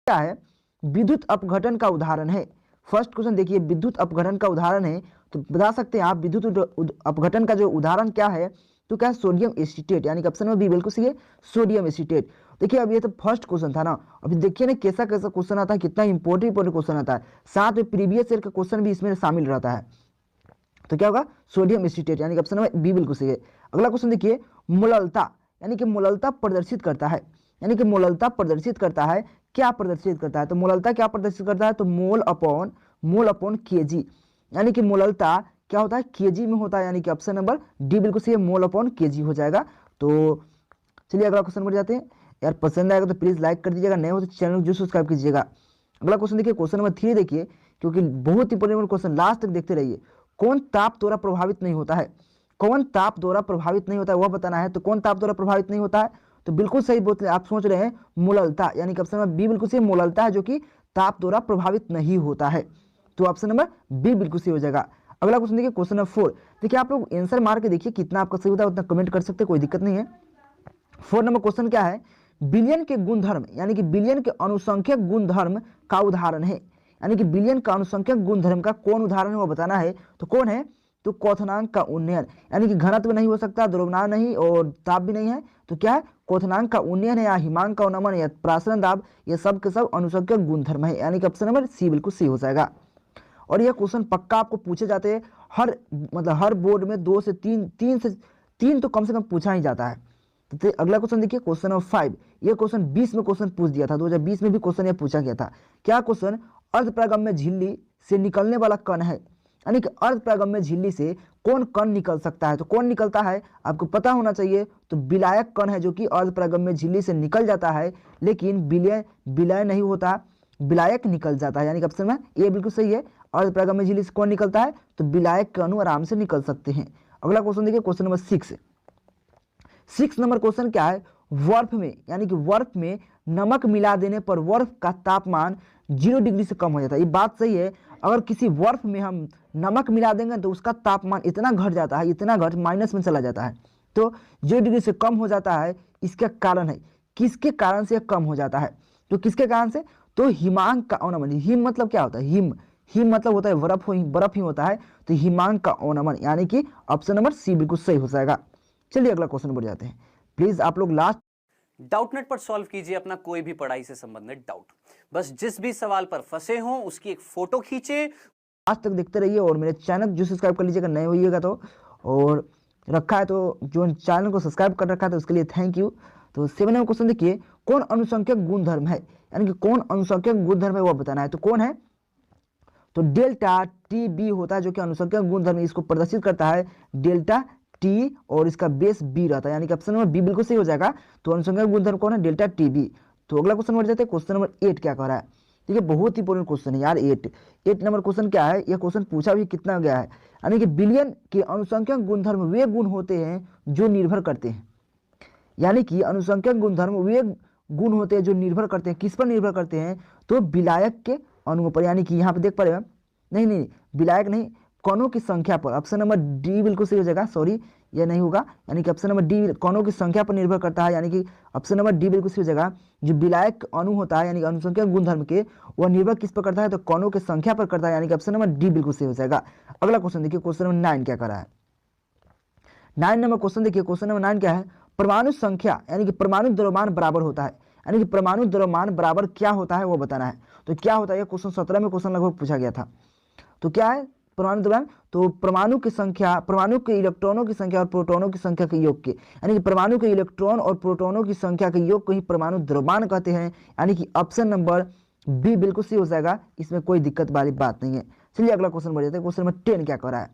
क्या है, विद्युत अपघटन का उदाहरण है। फर्स्ट क्वेश्चन देखिए, विद्युत अपघटन का उदाहरण है, तो बता सकते हैं आप विद्युत अपघटन का जो उदाहरण क्या है, तो क्या है सोडियम एसीटेट, यानी कि ऑप्शन नंबर बी बिल्कुल सही है, सोडियम एसीटेट। देखिए अब ये तो फर्स्ट क्वेश्चन था ना, अभी देखिए ना कैसा कैसा क्वेश्चन आता है, कितना इंपॉर्टेंट क्वेश्चन आता है, साथ में प्रीवियस ईयर का क्वेश्चन भी इसमें शामिल रहता है। तो क्या होगा, सोडियम एसीटेट, यानी कि ऑप्शन नंबर बी बिल्कुल सही है। अगला क्वेश्चन देखिए, मोललता, यानी कि मोललता प्रदर्शित करता है, यानी कि मोललता प्रदर्शित करता है, क्या प्रदर्शित करता है, तो मोललता क्या प्रदर्शित करता है, तो मोल अपॉन केजी, यानी कि मोललता क्या होता है, केजी में होता है, यानी कि ऑप्शन नंबर डी बिल्कुल सही है, मोल अपॉन केजी हो जाएगा। तो चलिए अगला क्वेश्चन बढ़ जाते हैं। यार पसंद आएगा तो प्लीज लाइक कर दीजिएगा, नए हो तो चैनल जो सब्सक्राइब कीजिएगा। अगला क्वेश्चन देखिए, क्वेश्चन नंबर 3 देखिए, क्योंकि बहुत इंपॉर्टेंट क्वेश्चन, लास्ट तक देखते रहिए। कौन ताप द्वारा प्रभावित नहीं होता है, कौन ताप द्वारा प्रभावित नहीं होता है वह बताना है। तो कौन ताप द्वारा प्रभावित नहीं होता है, तो बिल्कुल सही बोलते हैं, आप सोच रहे हैं मोललता, यानी कि ऑप्शन नंबर बी बिल्कुल सही, मोललता है जो कि ताप द्वारा प्रभावित नहीं होता है। तो ऑप्शन नंबर बी बिल्कुल सही हो जाएगा। अगला क्वेश्चन देखिए, क्वेश्चन नंबर 4 देखिए, आप लोग आंसर मार के देखिए कितना आपका सही होता है, उतना कमेंट कर सकते हैं, कोई दिक्कत नहीं है। 4 नंबर क्वेश्चन क्या है, बिलियन के गुणधर्म, यानी कि बिलियन के अनुसंख्यक गुणधर्म का उदाहरण है, यानी कि बिलियन का अनुसंख्यक गुणधर्म का कौन उदाहरण है वो बताना है। तो कौन है, तो क्वथनांक का उन्नयन, यानी कि घनत्व नहीं हो सकता, द्रव्यमान नहीं और ताप भी नहीं है, तो क्या है, क्वथनांक का उन्नयन है, या हिमांक का अवनमन या प्रासरण दाब, ये सब के सब अनुसंख्यक गुणधर्म है, यानी कि ऑप्शन नंबर सी बिल्कुल सी हो जाएगा। और यह क्वेश्चन पक्का आपको पूछे जाते हैं, हर मतलब हर बोर्ड में 2 से 3, 3 से 3 तो कम से कम पूछा ही जाता है। तो अगला क्वेश्चन देखिए, क्वेश्चन नंबर 5, ये क्वेश्चन 20 में क्वेश्चन पूछ दिया था, 2020 में भी क्वेश्चन यह पूछा गया था। क्या क्वेश्चन, अर्धप्रागम्य झिल्ली से निकलने वाला कण है, यानी कि अर्धप्रागम्य झिल्ली से कौन कण निकल सकता है, तो कौन निकलता है आपको पता होना चाहिए। तो विलायक कण है जो कि अर्धप्रागम्य झिल्ली से निकल जाता है, लेकिन विलय नहीं होता, विलायक निकल जाता है, यानी कि ऑप्शन में ए बिल्कुल सही है। अर्धप्रागम्य झिल्ली से कौन निकलता है, तो विलायक के अणु आराम से निकल सकते हैं। अगला क्वेश्चन देखिए, क्वेश्चन नंबर 6 नंबर क्वेश्चन क्या है, बर्फ में, यानी कि बर्फ में नमक मिला देने पर बर्फ का तापमान 0 डिग्री से कम हो जाता है। ये बात सही है, अगर किसी बर्फ में हम नमक मिला देंगे तो उसका तापमान इतना घट जाता है, इतना घट माइनस में चला जाता है, तो 0 डिग्री से कम हो जाता है। इसका कारण है, किसके कारण से कम हो जाता है, तो किसके कारण से, तो हिमांक का अवनमन। हिम मतलब क्या होता है, हिम मतलब होता है बर्फ ही होता है, तो हिमांक का अवनमन, यानी कि ऑप्शन नंबर सी बिल्कुल सही हो जाएगा। चलिए अगला क्वेश्चन बढ़ जाते हैं, प्लीज आप लोग लास्ट डाउटनेट पर सॉल्व कीजिए अपना कोई भी पढ़ाई से संबंधित डाउट। बस जिस भी सवाल पर फंसे हो उसकी एक फोटो खींचे, लास्ट तक देखते रहिए, और मेरे चैनल जो सब्सक्राइब कर लीजिएगा, नए होइएगा तो, और रखा है तो जो चैनल को सब्सक्राइब कर रखा है तो उसके लिए थैंक यू। तो 7 नंबर क्वेश्चन देखिए, कौन अनुसंख्यक गुणधर्म है, यानी कि कौन अनुसंख्यक गुणधर्म है वो बताना है। तो कौन है, तो डेल्टा टी बी होता है जो कि अनुसंख्यक गुणधर्म इसको प्रदर्शित करता है, डेल्टा टी, और इसका बेस बी रहता है, यानी कि ऑप्शन नंबर बी बिल्कुल सही हो जाएगा। तो अनुसंख्यक गुणधर्म कौन है, डेल्टा टी बी। तो अगला क्वेश्चन बढ़ जाते हैं, क्वेश्चन नंबर 8 क्या कह रहा है, देखिए बहुत ही इंपॉर्टेंट क्वेश्चन है यार। 8 नंबर क्वेश्चन क्या है, यह क्वेश्चन पूछा भी कितना गया है, यानी कि बिलियन के अनुसंख्यक गुणधर्म वे गुण होते हैं जो निर्भर करते हैं, यानी कि अनुसंख्यक गुणधर्म वे गुण होते हैं जो निर्भर करते हैं, किस पर निर्भर करते हैं, तो विलायक के अणुओं पर, यानी कि यहाँ पे देख पा रहे हैं, नहीं विलायक नहीं, कणों की संख्या पर। ऑप्शन नंबर डी बिल्कुल सही हो जाएगा, सॉरी यह नहीं होगा, यानी कि ऑप्शन नंबर डी कणों की संख्या पर निर्भर करता है, यानी कि ऑप्शन नंबर डी बिल्कुल सही हो जाएगा। जो विलायक अणु होता है यानी कि अनुसंख्यक गुणधर्म के, वह निर्भर किस पर करता है, तो कणों की संख्या पर करता है, यानी कि ऑप्शन नंबर डी बिल्कुल सही हो जाएगा। अगला क्वेश्चन देखिए, क्वेश्चन नंबर 9 क्या कर रहा है। 9 नंबर क्वेश्चन देखिए, क्वेश्चन नंबर 9 क्या है, परमाणु संख्या, यानी कि परमाणु द्रव्यमान बराबर होता है, यानी कि परमाणु द्रव्यमान बराबर क्या होता है वो बताना है। तो क्या होता है, क्वेश्चन 17 में क्वेश्चन लगभग पूछा गया था। तो क्या है परमाणु द्रव्यमान, तो परमाणु की संख्या, परमाणु के इलेक्ट्रॉनों की संख्या और प्रोटॉनों की संख्या के योग के, यानी कि परमाणु के इलेक्ट्रॉन और प्रोटॉनों की संख्या के योग को ही परमाणु द्रव्यमान कहते हैं, यानी कि ऑप्शन नंबर बी बिल्कुल सही हो जाएगा, इसमें कोई दिक्कत वाली बात नहीं है। चलिए अगला क्वेश्चन बढ़ जाते हैं, क्वेश्चन नंबर 10 क्या कर रहा है।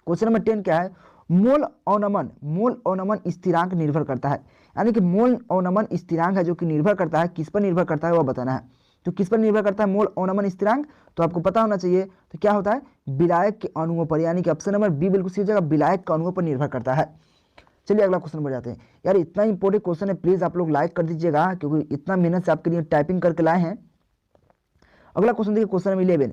क्वेश्चन नंबर 10 क्या है, मोल अवनमन स्थिरांक निर्भर करता है, यानी कि मोल अवनमन स्थिरांक है जो कि निर्भर करता है, किस पर निर्भर करता है वह बताना है। तो किस पर निर्भर करता है मोल अवनमन स्थिरांक, तो आपको पता होना चाहिए। तो क्या होता है, विलायक के अणुओं पर, यानी कि ऑप्शन नंबर बी बिल्कुल सही हो जाएगा, विलायक के अणुओं पर निर्भर करता है। चलिए अगला क्वेश्चन बढ़ जाते हैं। यार इतना इंपॉर्टेंट क्वेश्चन है, प्लीज आप लोग लाइक कर दीजिएगा, क्योंकि इतना मेहनत से आपके लिए टाइपिंग करके लाए हैं। अगला क्वेश्चन देखिए, क्वेश्चन नंबर 11,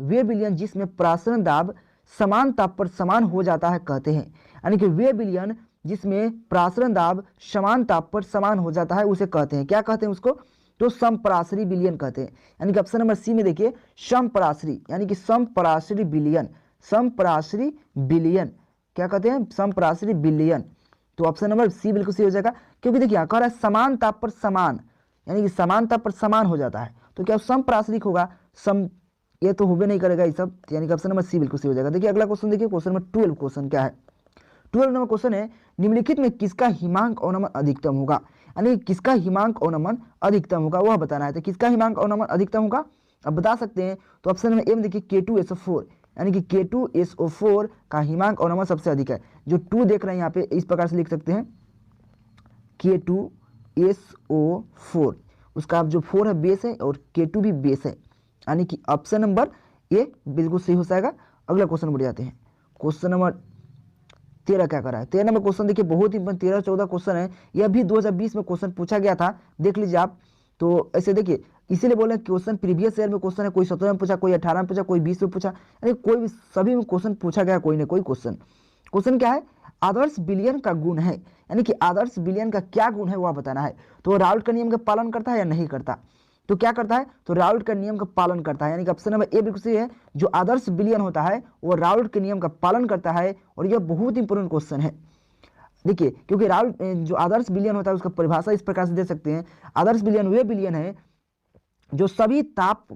वे बिलियन जिसमें प्रासरण दाब समान ताप पर समान हो जाता है कहते हैं, यानी कि वे बिलियन जिसमें प्रासरण दाब समान ताप पर समान हो जाता है उसे कहते हैं, क्या कहते हैं उसको, तो समपराशरी विलयन कहते हैं। यानी कि ऑप्शन नंबर सी में देखिए समपराशरी, यानी कि समपराशरी विलयन, समपराशरी विलयन क्या कहते हैं, समपराशरी विलयन। तो ऑप्शन नंबर सी बिल्कुल सही हो जाएगा, क्योंकि देखिए कह रहा है समान ताप पर समान, यानी कि समान ताप पर समान हो जाता है, तो क्या समप्राशरिक होगा, सम ये तो होबे नहीं करेगा ये सब, यानी कि ऑप्शन नंबर सी बिल्कुल सही हो जाएगा। देखिए अगला क्वेश्चन देखिए, क्वेश्चन नंबर 12 क्वेश्चन क्या है, 12 नंबर क्वेश्चन है, निम्नलिखित में किसका हिमांक अवनमन अधिकतम होगा, यानी किसका हिमांक अवनमन अधिकतम होगा वह बताना है। तो किसका हिमांक अवनमन अधिकतम होगा अब बता सकते हैं, तो ऑप्शन नंबर ए में देखिए K2SO4, यानी कि K2SO4 का हिमांक अवनमन सबसे अधिक है। जो 2 देख रहे हैं यहाँ पे इस प्रकार से लिख सकते हैं K2SO4, उसका जो 4 है बेस है और K2 भी बेस है, यानी कि ऑप्शन नंबर ए बिल्कुल सही हो जाएगा। अगला क्वेश्चन बढ़ जाते हैं, क्वेश्चन नंबर 13 क्या कर रहा है, 13 नंबर क्वेश्चन देखिए बहुत ही 13-14 क्वेश्चन है, यह भी 2020 में क्वेश्चन पूछा गया था, देख लीजिए आप। तो ऐसे देखिए इसीलिए बोले क्वेश्चन प्रीवियस ईयर में क्वेश्चन है, कोई 17 में पूछा, कोई 18 में पूछा, कोई 20 में पूछा, यानी कोई भी सभी में क्वेश्चन पूछा गया कोई ना कोई क्वेश्चन। क्वेश्चन क्या है, आदर्श विलयन का गुण है, यानी कि आदर्श विलयन का क्या गुण है वह बताना है। तो राउल्ट का नियम का पालन करता है या नहीं करता, तो क्या करता है, तो राउल्ट का नियम का पालन करता है, यानी कि ऑप्शन नंबर ए बिल्कुल सही है। जो आदर्श विलयन होता है वो राउल्ट के नियम का पालन करता है, और यह बहुत इंपॉर्टेंट क्वेश्चन है। देखिए क्योंकि राउल्ट जो आदर्श विलयन होता है उसका परिभाषा इस प्रकार से दे सकते हैं, आदर्श विलयन वे विलयन है जो सभी ताप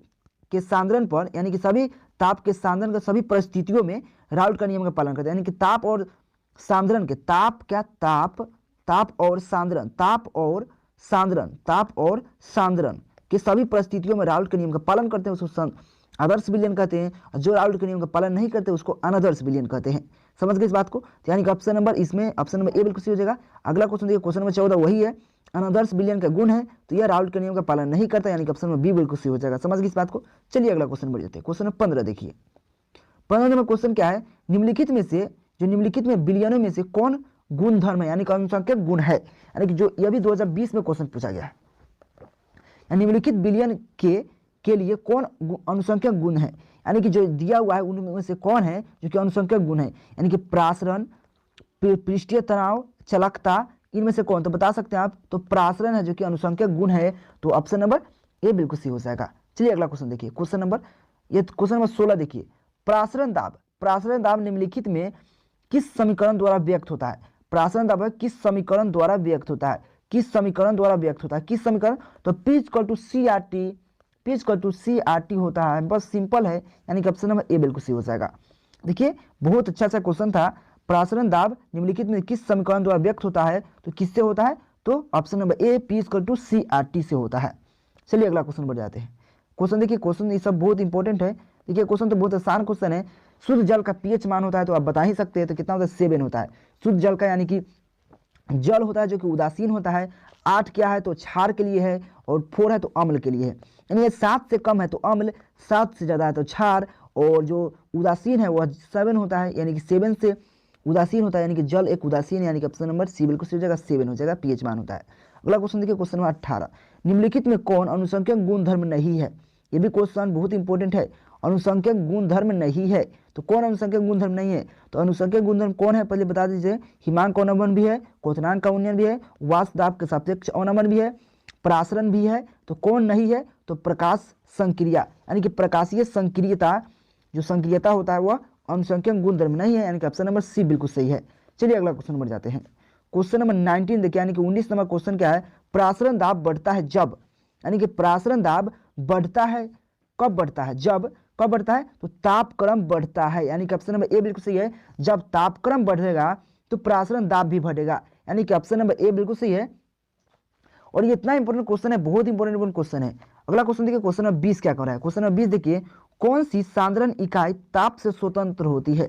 के सांद्रण पर, यानी कि सभी ताप के सांद्रण के सभी परिस्थितियों में राउल्ट का नियम का पालन करते हैं, यानी कि ताप और सांद्रण के ताप और सांद्रण, ताप और सांद्रण के सभी परिस्थितियों में राउल्ट के नियम का पालन करते हैं उसको आदर्श विलयन कहते हैं, और जो राउल्ट के नियम का पालन नहीं करते उसको अनादर्श विलयन कहते हैं। समझ गए इस बात को, यानी कि ऑप्शन नंबर इसमें ऑप्शन नंबर ए बिल्कुल सही हो जाएगा। अगला क्वेश्चन देखिए, क्वेश्चन नंबर 14 वही है, अनादर्श विलयन का गुण है तो यह राउल्ट के नियम का पालन नहीं करता, यानी कि ऑप्शन नंबर बी बिल्कुल सही हो जाएगा। समझ गए इस बात को, चलिए अगला क्वेश्चन बढ़ जाते हैं, क्वेश्चन नंबर 15 देखिए। 15 नंबर क्वेश्चन क्या है, निम्नलिखित में विलयनों में से कौन गुण धर्म है, यानी कि अनुसंख्यक गुण है, यानी कि जो यह भी 2020 में क्वेश्चन पूछा गया है, निम्नलिखित विलयन के लिए कौन अनुसंख्यक गुण है, यानी कि जो दिया हुआ है उनमें से कौन है जो कि अनुसंख्यक गुण है, यानी कि प्रासरण, पृष्ठीय तनाव, चलकता, इनमें से कौन, तो बता सकते हैं आप, तो प्रासरण है जो कि अनुसंख्यक गुण है, तो ऑप्शन नंबर ए बिल्कुल सही हो जाएगा। चलिए अगला क्वेश्चन देखिए, क्वेश्चन नंबर 16 देखिए, प्रासरण दाब निम्नलिखित में किस समीकरण द्वारा व्यक्त होता है, प्रासरण दाब किस समीकरण द्वारा व्यक्त होता है, किस समीकरण, तो P = CRT होता है, बस सिंपल है, यानी कि ऑप्शन नंबर ए बिल्कुल सही हो जाएगा। देखिए बहुत अच्छा क्वेश्चन था, प्रासरण दाब निम्नलिखित में किस समीकरण द्वारा व्यक्त होता है, तो किससे होता है, तो option number A P = CRT से होता है। चलिए अगला क्वेश्चन बढ़ जाते हैं, क्वेश्चन देखिए, क्वेश्चन ये सब बहुत इंपॉर्टेंट है। देखिए क्वेश्चन तो बहुत आसान क्वेश्चन है, शुद्ध जल का pH मान होता है, तो आप बता ही सकते हैं, तो कितना होता है 7 होता है शुद्ध जल का, यानी कि जल होता है जो कि उदासीन होता है, 8 क्या है तो क्षार के लिए है, और 4 है तो अम्ल के लिए है, यानी ये 7 से कम है तो अम्ल, 7 से ज़्यादा है तो क्षार, और जो उदासीन है वह 7 होता है, यानी कि 7 से उदासीन होता है, यानी कि जल एक उदासीन, यानी कि ऑप्शन नंबर सी बिल्कुल सही हो जाएगा, 7 हो जाएगा, pH मान होता है। अगला क्वेश्चन देखिए, क्वेश्चन नंबर 18, निम्नलिखित में कौन अनुसंख्यक गुणधर्म नहीं है, ये भी क्वेश्चन बहुत इंपॉर्टेंट है, अनुसंख्यक गुणधर्म नहीं है, तो कौन अनुसंख्यक गुणधर्म नहीं है, तो अनुसंख्यक गुणधर्म कौन है पहले बता दीजिए, हिमांक अवनमन भी है, क्वथनांक का उन्नयन भी है, वाष्प दाब के सापेक्ष अवनमन भी है, प्रासरण भी है, तो कौन नहीं है, तो प्रकाश संक्रिया, यानी कि प्रकाशीय संक्रियता, जो संक्रियता होता है वह अनुसंख्यक गुणधर्म नहीं है, यानी कि ऑप्शन नंबर सी बिल्कुल सही है। चलिए अगला क्वेश्चन बढ़ जाते हैं, क्वेश्चन नंबर 19 देखिए, यानी कि 19 नंबर क्वेश्चन क्या है, प्रासरण दाब बढ़ता है जब, यानी कि प्रासरण दाब बढ़ता है कब बढ़ता है, कब बढ़ता है, तो तापक्रम बढ़ता है, यानी कि ऑप्शन नंबर ए बिल्कुल सही है, जब तापक्रम बढ़ेगा तो प्रासरण दाब भी बढ़ेगा, यानी कि ऑप्शन नंबर ए बिल्कुल सही है। और ये इतना इंपॉर्टेंट क्वेश्चन है, बहुत इंपॉर्टेंट क्वेश्चन है। अगला क्वेश्चन देखिए, क्वेश्चन नंबर 20 क्या कर रहा है, क्वेश्चन नंबर 20 देखिए, कौन सी सांद्रण इकाई ताप से स्वतंत्र होती है,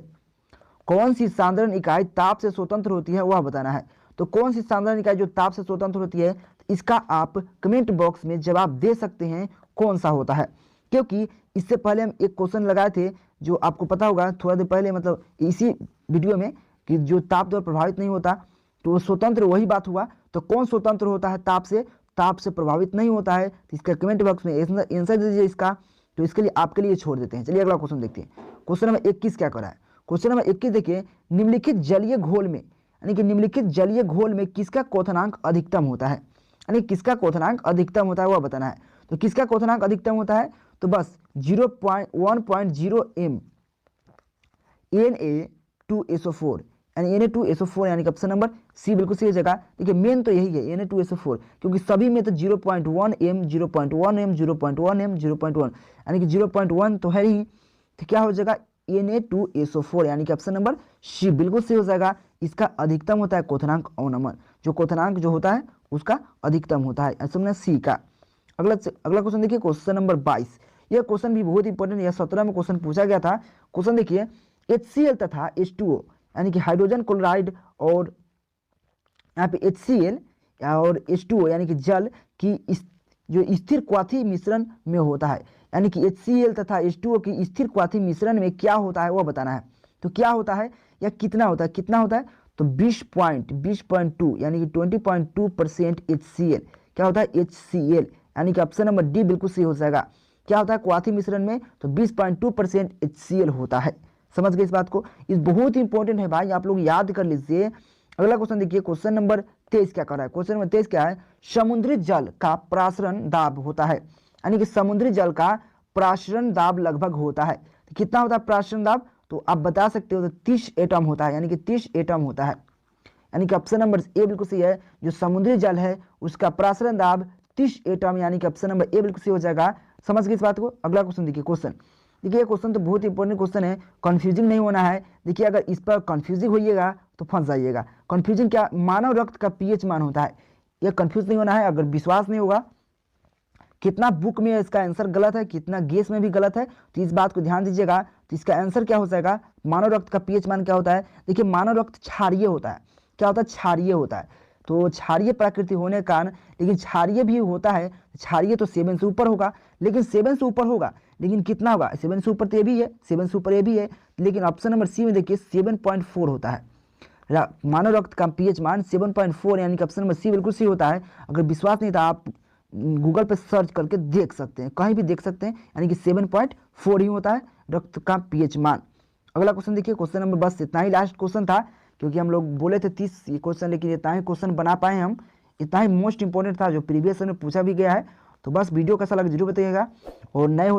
कौन सी सांद्रण इकाई ताप से स्वतंत्र होती है वह बताना है। तो कौन सी सांद्रण इकाई जो ताप से स्वतंत्र होती है, इसका आप कमेंट बॉक्स में जवाब दे सकते हैं कौन सा होता है, क्योंकि इससे पहले हम एक क्वेश्चन लगाए थे जो आपको पता होगा थोड़ा देर पहले, मतलब इसी वीडियो में, कि जो ताप द्वारा प्रभावित नहीं होता तो स्वतंत्र, वही बात हुआ। तो कौन स्वतंत्र होता है ताप से प्रभावित नहीं होता है, तो इसका कमेंट बॉक्स में आंसर दीजिए इसका, तो इसके लिए आपके लिए छोड़ देते हैं। चलिए अगला क्वेश्चन देखते हैं, क्वेश्चन नंबर 21 क्या कर रहा है, क्वेश्चन नंबर 21 देखिए, निम्नलिखित जलीय घोल में, यानी कि निम्नलिखित जलीय घोल में किसका क्वथनांक अधिकतम होता है, यानी किसका क्वथनांक अधिकतम होता है वह बताना है। तो किसका क्वथनांक अधिकतम होता है, तो बस 1.0 m Na2SO4 यानी Na2SO4 यानी कि ऑप्शन नंबर सी बिल्कुल सही जगह। देखिए मेन तो यही है Na2SO4, क्योंकि सभी में तो 0.1 m 0.1 m 0.1 m 0.1 यानी कि 0.1 तो है ही, तो क्या हो जाएगा Na2SO4 यानी कि ऑप्शन नंबर सी बिल्कुल सही हो जाएगा। इसका अधिकतम होता है क्वथनांक अवनमन, जो क्वथनांक जो होता है उसका अधिकतम होता है, ऑप्शन नंबर सी का। अगला क्वेश्चन देखिए, क्वेश्चन नंबर 22। यह क्वेश्चन भी बहुत इंपॉर्टेंट है, 17 में क्वेश्चन पूछा गया था। क्वेश्चन देखिए, HCl तथा H2O यानी कि हाइड्रोजन क्लोराइड और यहाँ पे HCl और H2O यानी कि जल की जो स्थिर क्वाथी मिश्रण में होता है, यानी कि HCl तथा H2O की स्थिर क्वाथी मिश्रण में क्या होता है वह बताना है। तो क्या होता है या कितना होता है, कितना होता है, तो 20.2 यानी कि 20.2% HCl क्या होता है HCl, यानी कि ऑप्शन नंबर डी बिल्कुल सही हो जाएगा। क्या होता है क्वाथी मिश्रण में, तो 20.2% HCl होता है। समझ गए इस बात को, इस बहुत इंपॉर्टेंट है भाई, आप लोग याद कर लीजिए। अगला क्वेश्चन देखिए, क्वेश्चन नंबर 23 क्या कर रहा है। क्वेश्चन नंबर 23 क्या है, समुद्री जल का प्रासरण दाब होता है, यानी कि समुद्री जल का प्रासरण दाब लगभग होता है। तो कितना होता है प्रासरण दाब, तो आप बता सकते हो, तो 30 एटम होता है, यानी कि 30 एटम होता है, यानी कि ऑप्शन नंबर ए बिल्कुल सही है। जो समुद्री जल है उसका प्रासरण दाब 30 एटम, यानी कि ऑप्शन नंबर ए बिल्कुल सही हो जाएगा। समझ गए इस बात को। अगला क्वेश्चन देखिए, क्वेश्चन देखिए, ये क्वेश्चन तो बहुत इंपॉर्टेंट क्वेश्चन है, कंफ्यूजिंग नहीं होना है। देखिए अगर इस पर कंफ्यूजिंग होइएगा तो फंस जाइएगा। कंफ्यूजिंग क्या, मानव रक्त का पीएच मान होता है, ये कंफ्यूज नहीं होना है। अगर विश्वास नहीं होगा कितना बुक में इसका आंसर गलत है, कितना गेस में भी गलत है, तो इस बात को ध्यान दीजिएगा। तो इसका आंसर क्या हो जाएगा, मानव रक्त का पीएच मान क्या होता है। देखिए मानव रक्त क्षारीय होता है, क्या होता है क्षारीय होता है, तो क्षारीय प्रकृति होने के कारण, लेकिन क्षारीय भी होता है, क्षारीय तो 7 से ऊपर होगा, लेकिन 7 से ऊपर होगा, लेकिन कितना होगा 7 से ऊपर, तो ये भी है 7 से ऊपर, ये भी है, लेकिन ऑप्शन नंबर सी में देखिए 7.4 होता है। मानव रक्त का पीएच मान 7.4 यानी कि ऑप्शन नंबर सी बिल्कुल सही होता है। अगर विश्वास नहीं था आप गूगल पे सर्च करके देख सकते हैं, कहीं भी देख सकते हैं, यानी कि 7.4 ही होता है रक्त का पीएच मान। अगला क्वेश्चन देखिए, क्वेश्चन नंबर बस इतना ही लास्ट क्वेश्चन था, क्योंकि हम लोग बोले थे 30 क्वेश्चन, लेकिन इतना ही क्वेश्चन बना पाए हम, इतना ही मोस्ट इंपॉर्टेंट था जो प्रीवियस में पूछा भी गया है। तो बस वीडियो कैसा लगा जरूर बताइएगा, और नए